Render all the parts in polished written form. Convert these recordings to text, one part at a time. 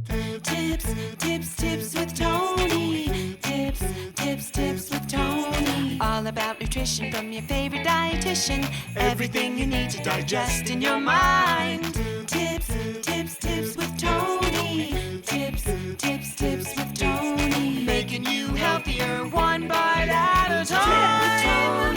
Tips with Toni. Tips with Toni. All about nutrition from your favorite dietitian. Everything you need to digest in your mind. Tips with Toni. Tips with Toni. Making you healthier one bite at a time.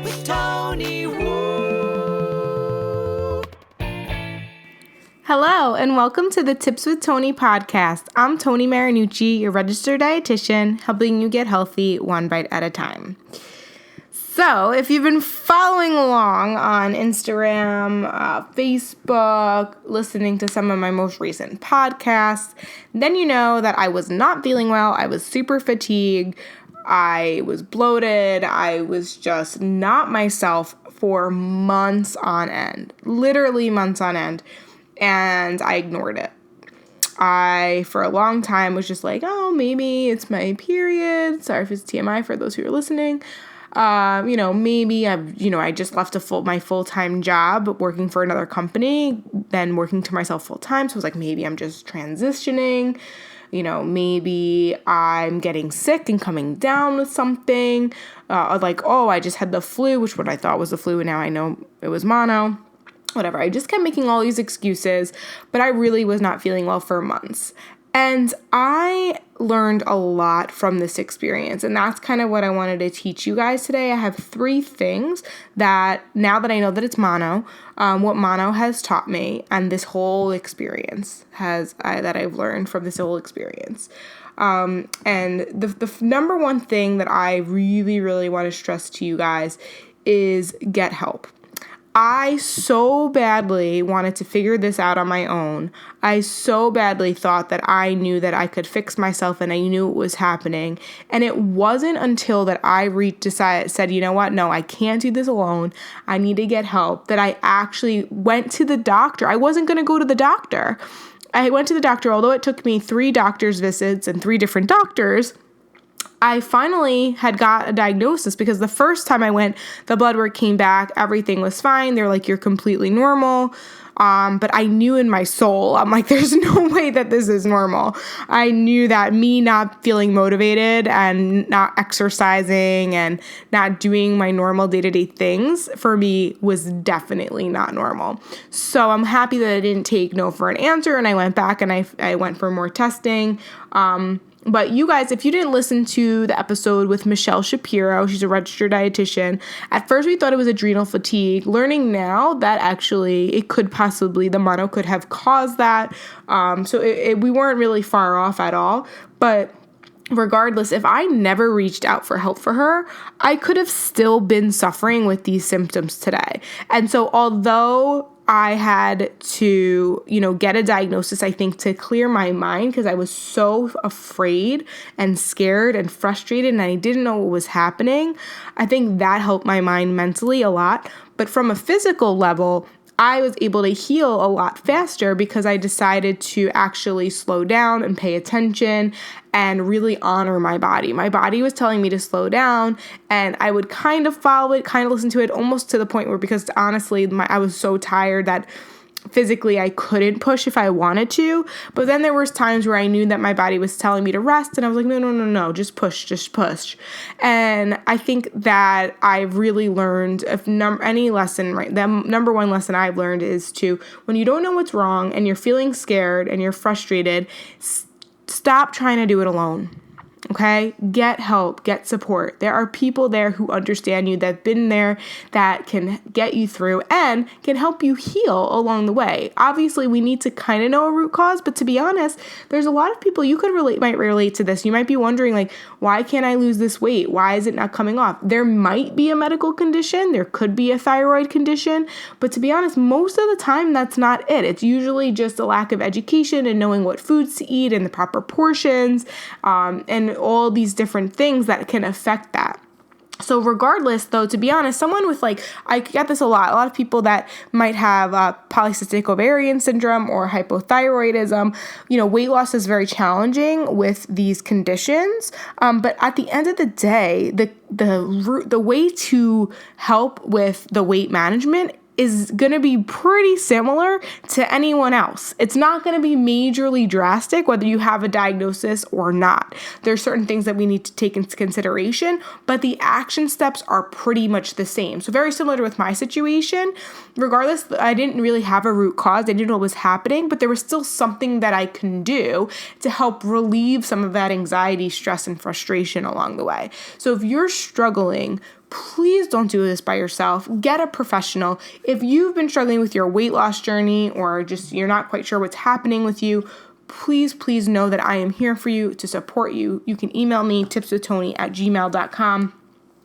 With Toni. Woo. Hello, and welcome to the Tips with Toni podcast. I'm Toni Marinucci, your registered dietitian, helping you get healthy one bite at a time. So, if you've been following along on Instagram, Facebook, listening to some of my most recent podcasts, then you know that I was not feeling well. I was super fatigued. I was bloated. I was just not myself for months on end, literally months on end. And I ignored it. I, for a long time, was just like, oh, maybe it's my period. Sorry if it's TMI for those who are listening. Maybe I just left my full-time job working for another company, then working to myself full-time. So I was like, maybe I'm just transitioning. Maybe I'm getting sick and coming down with something. I just had the flu, which what I thought was the flu, and now I know it was mono. Whatever. I just kept making all these excuses, but I really was not feeling well for months. And I learned a lot from this experience, and that's kind of what I wanted to teach you guys today. I have 3 things that, now that I know that it's mono, what mono has taught me, and this whole experience that I've learned from this whole experience. And the number one thing that I really, really want to stress to you guys is get help. I so badly wanted to figure this out on my own. I so badly thought that I knew that I could fix myself and I knew it was happening. And it wasn't until that I said, you know what? No, I can't do this alone. I need to get help, that I actually went to the doctor. I wasn't going to go to the doctor. I went to the doctor, although it took me 3 doctor's visits and 3 different doctors. I finally had got a diagnosis because the first time I went, the blood work came back, everything was fine. They're like, you're completely normal. But I knew in my soul, I'm like, there's no way that this is normal. I knew that me not feeling motivated and not exercising and not doing my normal day-to-day things for me was definitely not normal. So I'm happy that I didn't take no for an answer, and I went back and I went for more testing. But you guys, if you didn't listen to the episode with Michelle Shapiro, she's a registered dietitian. At first we thought it was adrenal fatigue. Learning now that actually the mono could have caused that. So we weren't really far off at all. But regardless, if I never reached out for help for her, I could have still been suffering with these symptoms today. And so although I had to, get a diagnosis, I think, to clear my mind because I was so afraid and scared and frustrated and I didn't know what was happening. I think that helped my mind mentally a lot. But from a physical level, I was able to heal a lot faster because I decided to actually slow down and pay attention and really honor my body. My body was telling me to slow down, and I would kind of follow it, kind of listen to it, almost to the point where, because honestly, I was so tired that physically I couldn't push if I wanted to. But then there was times where I knew that my body was telling me to rest, and I was like, no, just push. And I think that I've really learned, any lesson, right? The number one lesson I've learned is to, when you don't know what's wrong and you're feeling scared and you're frustrated, stop trying to do it alone. Okay? Get help, get support. There are people there who understand you, that've been there, that can get you through and can help you heal along the way. Obviously, we need to kind of know a root cause, but to be honest, there's a lot of people you might relate to this. You might be wondering, like, why can't I lose this weight? Why is it not coming off? There might be a medical condition. There could be a thyroid condition, but to be honest, most of the time, that's not it. It's usually just a lack of education and knowing what foods to eat and the proper portions, and all these different things that can affect that. So regardless, though, to be honest, someone with I get this a lot of people that might have polycystic ovarian syndrome or hypothyroidism, weight loss is very challenging with these conditions. But at the end of the day, the way to help with the weight management is going to be pretty similar to anyone else. It's not going to be majorly drastic whether you have a diagnosis or not. There's certain things that we need to take into consideration, but the action steps are pretty much the same. So very similar to with my situation. Regardless, I didn't really have a root cause. I didn't know what was happening, but there was still something that I can do to help relieve some of that anxiety, stress, and frustration along the way. So if you're struggling, please don't do this by yourself. Get a professional. If you've been struggling with your weight loss journey or just you're not quite sure what's happening with you, please know that I am here for you to support you. You can email me TipsWithToni@gmail.com.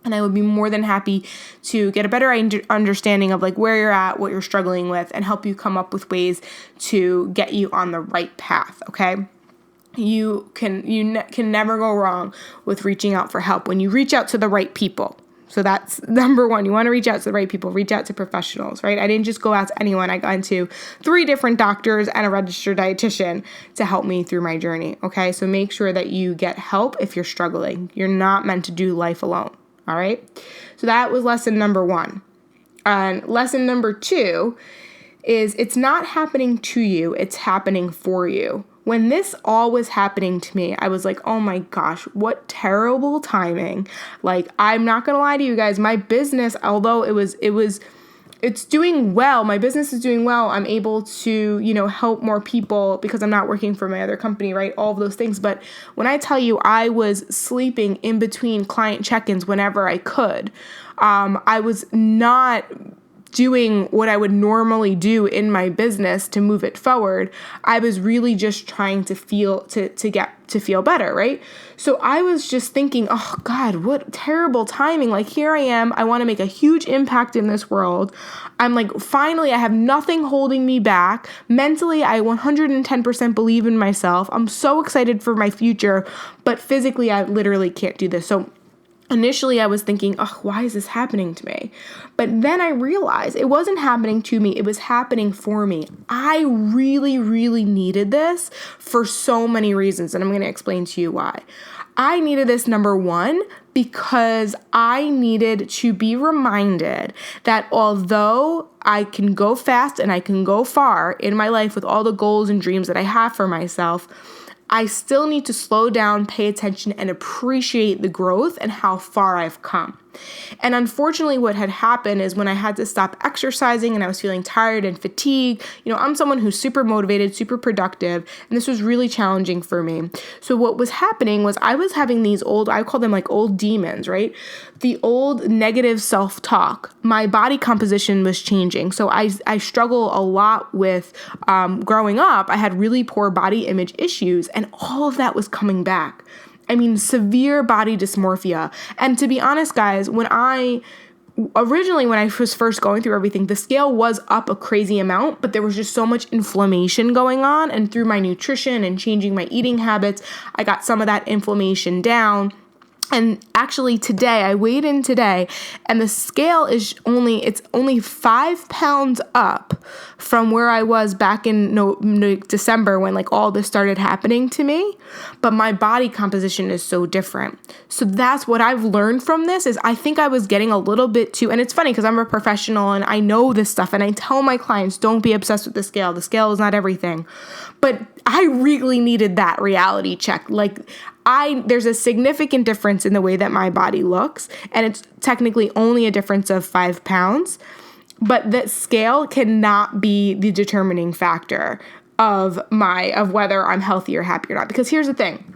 And I would be more than happy to get a better understanding of like where you're at, what you're struggling with, and help you come up with ways to get you on the right path, okay? You can never go wrong with reaching out for help when you reach out to the right people. So that's number one. You want to reach out to the right people, reach out to professionals, right? I didn't just go out to anyone. I got into 3 different doctors and a registered dietitian to help me through my journey, okay? So make sure that you get help if you're struggling. You're not meant to do life alone, all right? So that was lesson number 1. And lesson number 2 is it's not happening to you, it's happening for you. When this all was happening to me, I was like, oh my gosh, what terrible timing. Like, I'm not going to lie to you guys. My business, although it's doing well. My business is doing well. I'm able to, help more people because I'm not working for my other company, right? All of those things. But when I tell you I was sleeping in between client check-ins whenever I could, I was not doing what I would normally do in my business to move it forward. I was really just trying to feel better, right? So I was just thinking, oh God, what terrible timing. Like, here I am. I want to make a huge impact in this world. I'm like, finally, I have nothing holding me back. Mentally, I 110% believe in myself. I'm so excited for my future, but physically, I literally can't do this. So initially, I was thinking, oh, why is this happening to me? But then I realized it wasn't happening to me. It was happening for me. I really, really needed this for so many reasons. And I'm going to explain to you why. I needed this, number 1, because I needed to be reminded that although I can go fast and I can go far in my life with all the goals and dreams that I have for myself, I still need to slow down, pay attention, and appreciate the growth and how far I've come. And unfortunately, what had happened is when I had to stop exercising and I was feeling tired and fatigued, I'm someone who's super motivated, super productive, and this was really challenging for me. So what was happening was I was having these I call them like old demons, right? The old negative self-talk. My body composition was changing. So I struggle a lot with growing up. I had really poor body image issues, and all of that was coming back. I mean, severe body dysmorphia. And to be honest, guys, when I was first going through everything, the scale was up a crazy amount, but there was just so much inflammation going on. And through my nutrition and changing my eating habits, I got some of that inflammation down. And actually today, I weighed in today, and the scale is only 5 pounds up from where I was back in December when like all this started happening to me. But my body composition is so different. So that's what I've learned from this is I think I was getting a little bit too, and it's funny because I'm a professional and I know this stuff and I tell my clients, don't be obsessed with the scale. The scale is not everything. But I really needed that reality check. Like, there's a significant difference in the way that my body looks, and it's technically only a difference of 5 pounds, but that scale cannot be the determining factor of whether I'm healthy or happy or not. Because here's the thing.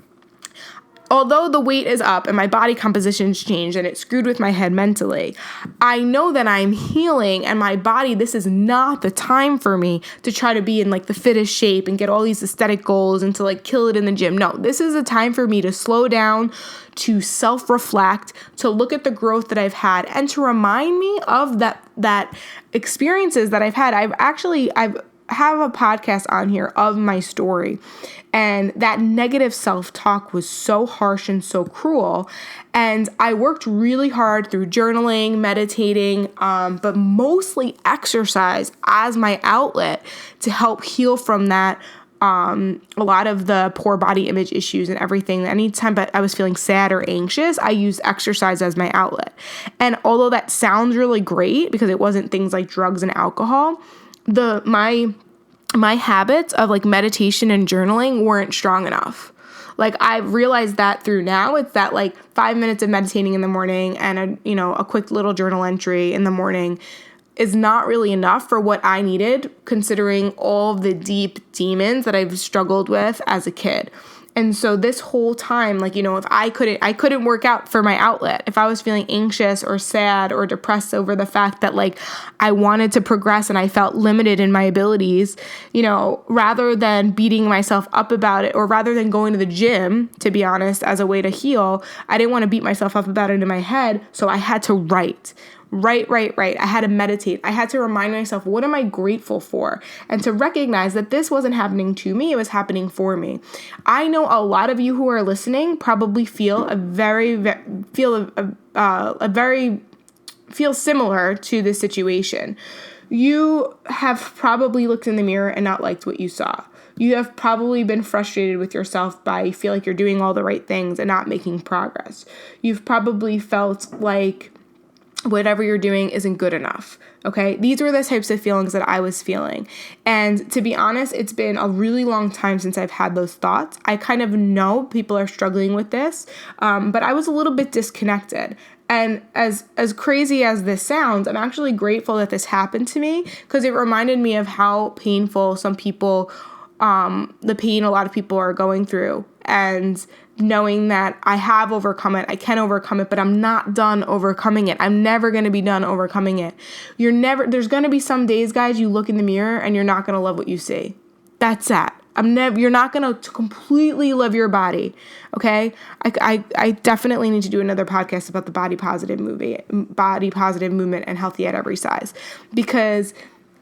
Although the weight is up and my body composition's changed and it screwed with my head mentally, I know that I'm healing and my body, this is not the time for me to try to be in like the fittest shape and get all these aesthetic goals and to like kill it in the gym. No, this is a time for me to slow down, to self-reflect, to look at the growth that I've had and to remind me of that experiences that I've had. I've have a podcast on here of my story, and that negative self-talk was so harsh and so cruel, and I worked really hard through journaling, meditating, but mostly exercise as my outlet to help heal from that a lot of the poor body image issues and everything. Anytime I was feeling sad or anxious, I used exercise as my outlet. And although that sounds really great because it wasn't things like drugs and alcohol, my habits of like meditation and journaling weren't strong enough. Like I've realized that through now, it's that like 5 minutes of meditating in the morning and a quick little journal entry in the morning is not really enough for what I needed, considering all the deep demons that I've struggled with as a kid. And so this whole time, like, if I couldn't work out for my outlet. If I was feeling anxious or sad or depressed over the fact that like I wanted to progress and I felt limited in my abilities, rather than beating myself up about it, or rather than going to the gym, to be honest, as a way to heal, I didn't want to beat myself up about it in my head. So I had to write. I had to meditate. I had to remind myself, what am I grateful for? And to recognize that this wasn't happening to me, it was happening for me. I know a lot of you who are listening probably feel similar to this situation. You have probably looked in the mirror and not liked what you saw. You have probably been frustrated with yourself by you feel like you're doing all the right things and not making progress. You've probably felt like whatever you're doing isn't good enough, okay? These were the types of feelings that I was feeling. And to be honest, it's been a really long time since I've had those thoughts. I kind of know people are struggling with this, but I was a little bit disconnected. And as crazy as this sounds, I'm actually grateful that this happened to me because it reminded me of how painful some people, the pain a lot of people are going through. And knowing that I have overcome it, I can overcome it, but I'm not done overcoming it. I'm never going to be done overcoming it. There's going to be some days, guys, you look in the mirror and you're not going to love what you see. That's that. You're not going to completely love your body. Okay. I definitely need to do another podcast about the body positive movement and healthy at every size, because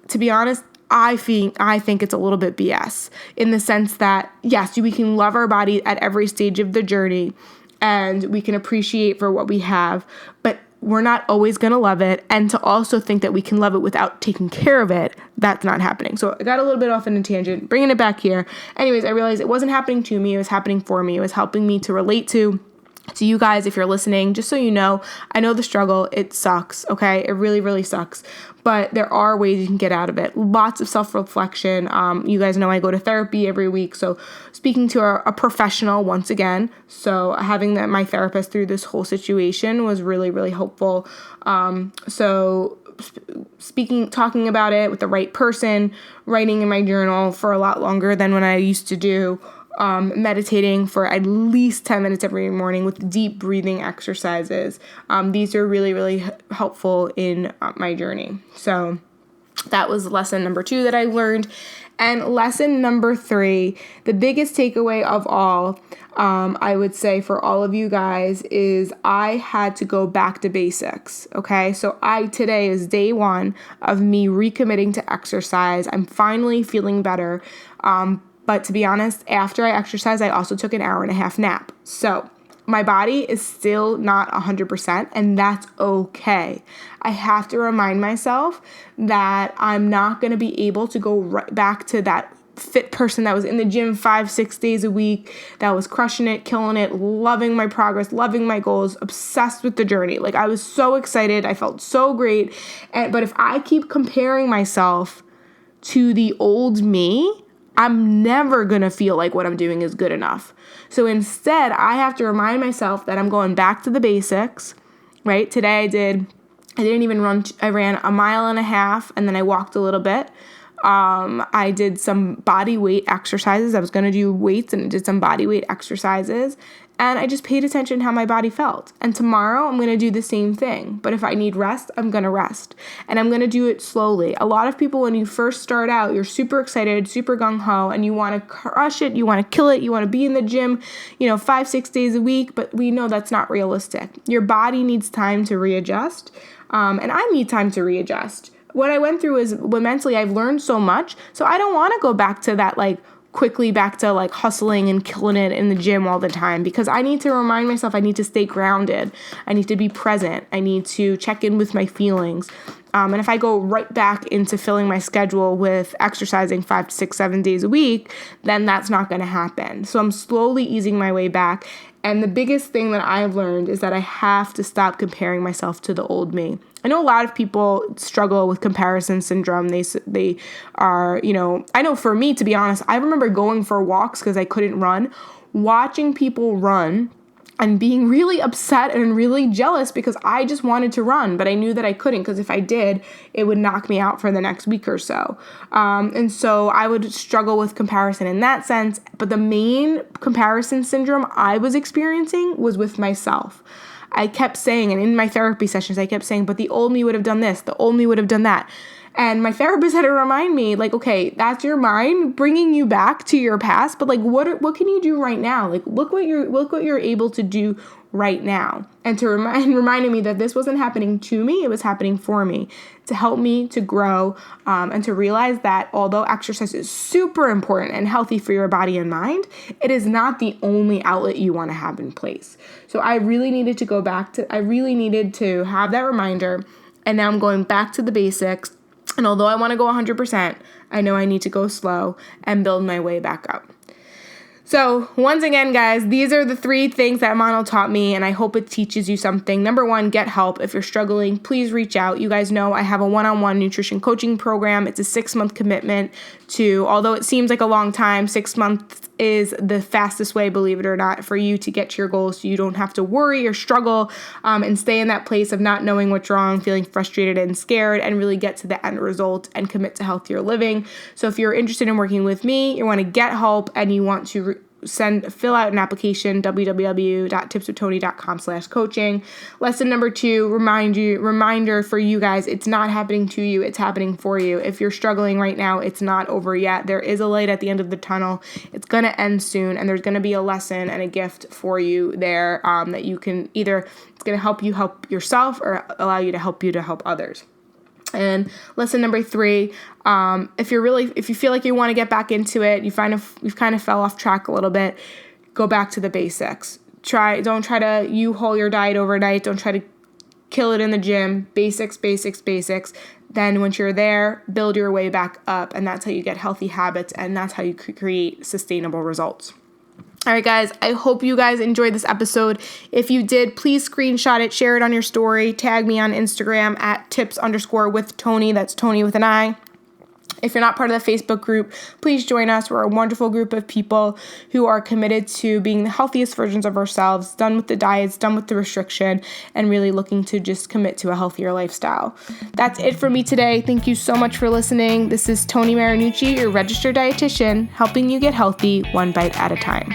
to be honest, I think it's a little bit BS in the sense that, yes, we can love our body at every stage of the journey and we can appreciate for what we have, but we're not always going to love it. And to also think that we can love it without taking care of it, that's not happening. So I got a little bit off in a tangent, bringing it back here. Anyways, I realized it wasn't happening to me. It was happening for me. It was helping me to relate to you guys, if you're listening, just so you know, I know the struggle, it sucks, okay? It really, really sucks, but there are ways you can get out of it. Lots of self-reflection. You guys know I go to therapy every week, so speaking to a professional once again, so having my therapist through this whole situation was really, really helpful. Talking about it with the right person, writing in my journal for a lot longer than when I used to do. Meditating for at least 10 minutes every morning with deep breathing exercises. These are really, really helpful in my journey. So that was lesson number 2 that I learned. And lesson number 3, the biggest takeaway of all, I would say for all of you guys, is I had to go back to basics, okay? So today is day 1 of me recommitting to exercise. I'm finally feeling better. But to be honest, after I exercised, I also took an 1.5-hour nap. So my body is still not 100%, and that's okay. I have to remind myself that I'm not going to be able to go right back to that fit person that was in the gym 5-6 days a week, that was crushing it, killing it, loving my progress, loving my goals, obsessed with the journey. Like I was so excited. I felt so great. But if I keep comparing myself to the old me, I'm never going to feel like what I'm doing is good enough. So instead, I have to remind myself that I'm going back to the basics, right? Today I didn't even run. I ran 1.5 miles and then I walked a little bit. I did some body weight exercises. I was going to do weights and I did some body weight exercises. And I just paid attention to how my body felt. And tomorrow I'm going to do the same thing. But if I need rest, I'm going to rest. And I'm going to do it slowly. A lot of people, when you first start out, you're super excited, super gung-ho, and you want to crush it, you want to kill it, you want to be in the gym, 5-6 days a week. But we know that's not realistic. Your body needs time to readjust. And I need time to readjust. What I went through is mentally I've learned so much. So I don't want to go back to that quickly back to hustling and killing it in the gym all the time, because I need to remind myself I need to stay grounded. I need to be present. I need to check in with my feelings. And if I go right back into filling my schedule with exercising 5 to 6, 7 days a week, then that's not going to happen. So I'm slowly easing my way back. And the biggest thing that I've learned is that I have to stop comparing myself to the old me. I know a lot of people struggle with comparison syndrome. They are, I know for me, to be honest, I remember going for walks because I couldn't run, watching people run and being really upset and really jealous because I just wanted to run, but I knew that I couldn't because if I did, it would knock me out for the next week or so. And so I would struggle with comparison in that sense. But the main comparison syndrome I was experiencing was with myself. I kept saying, and in my therapy sessions, I kept saying, but the old me would have done this, the old me would have done that. And my therapist had to remind me, like, okay, that's your mind bringing you back to your past, but like, what can you do right now? Like, look what you're able to do right now. And to reminding me that this wasn't happening to me, it was happening for me, to help me to grow, and to realize that although exercise is super important and healthy for your body and mind, it is not the only outlet you want to have in place. So I really needed to have that reminder, and now I'm going back to the basics. And although I want to go 100%, I know I need to go slow and build my way back up. So once again, guys, these are the 3 things that Mono taught me, and I hope it teaches you something. Number 1, get help. If you're struggling, please reach out. You guys know I have a one-on-one nutrition coaching program. It's a 6-month commitment to, although it seems like a long time, 6 months is the fastest way, believe it or not, for you to get to your goals so you don't have to worry or struggle and stay in that place of not knowing what's wrong, feeling frustrated and scared, and really get to the end result and commit to healthier living. So if you're interested in working with me, you want to get help, and you want to fill out an application, www.tipswithtoni.com/coaching. Lesson number 2, reminder for you guys, it's not happening to you, it's happening for you. If you're struggling right now, it's not over yet. There is a light at the end of the tunnel. It's going to end soon, and there's going to be a lesson and a gift for you there that you can it's going to help you help yourself or allow you to help others. And lesson number 3, if you feel like you want to get back into it, you've kind of fell off track a little bit, go back to the basics. Don't try to U-haul your diet overnight. Don't try to kill it in the gym. Basics. Then once you're there, build your way back up, and that's how you get healthy habits, and that's how you create sustainable results. All right, guys, I hope you guys enjoyed this episode. If you did, please screenshot it, share it on your story, tag me on Instagram at tips_with_Toni. That's Toni with an I. If you're not part of the Facebook group, please join us. We're a wonderful group of people who are committed to being the healthiest versions of ourselves, done with the diets, done with the restriction, and really looking to just commit to a healthier lifestyle. That's it for me today. Thank you so much for listening. This is Toni Marinucci, your registered dietitian, helping you get healthy 1 bite at a time.